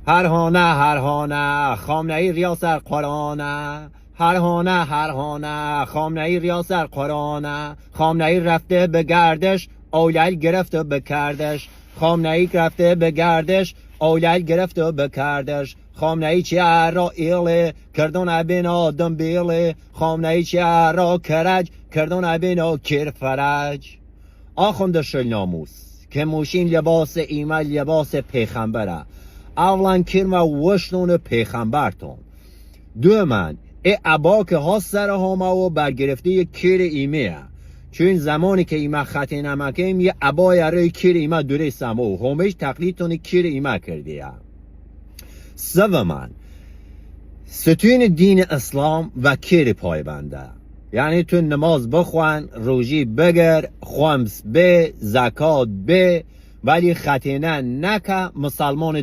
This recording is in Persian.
هر هانه خامنه‌ای ریاست قرآنه. هر هانه خامنه‌ای ریاست قرآنه. خامنه‌ای رفته به گردش، اولل گرفته به کردش. خامنه‌ای رفته به گردش، اولل گرفته به کردش. خامنه‌ای چه را ایله کردون ابن آدم بیله. خامنه‌ای چه را کرج کردون ابن کر فرج. آخوند شلناموس که موشین لباس ایمه لباس پیغمبره. اولا کرم وشنون پیغمبرتون. دومن ای عبا که ها سر همه و برگرفته کیر ایمه. چون زمانی که ایمه خطی نمکیم یه عبای روی کیر ایمه دوره سمو همیش تقلیدتون کیر ایمه کرده. سومن ستون دین اسلام و کیر پایبنده. یعنی تو نماز بخوان، روزی بگر، خمس به، زکات به، ولی خطینه نکه مسلمان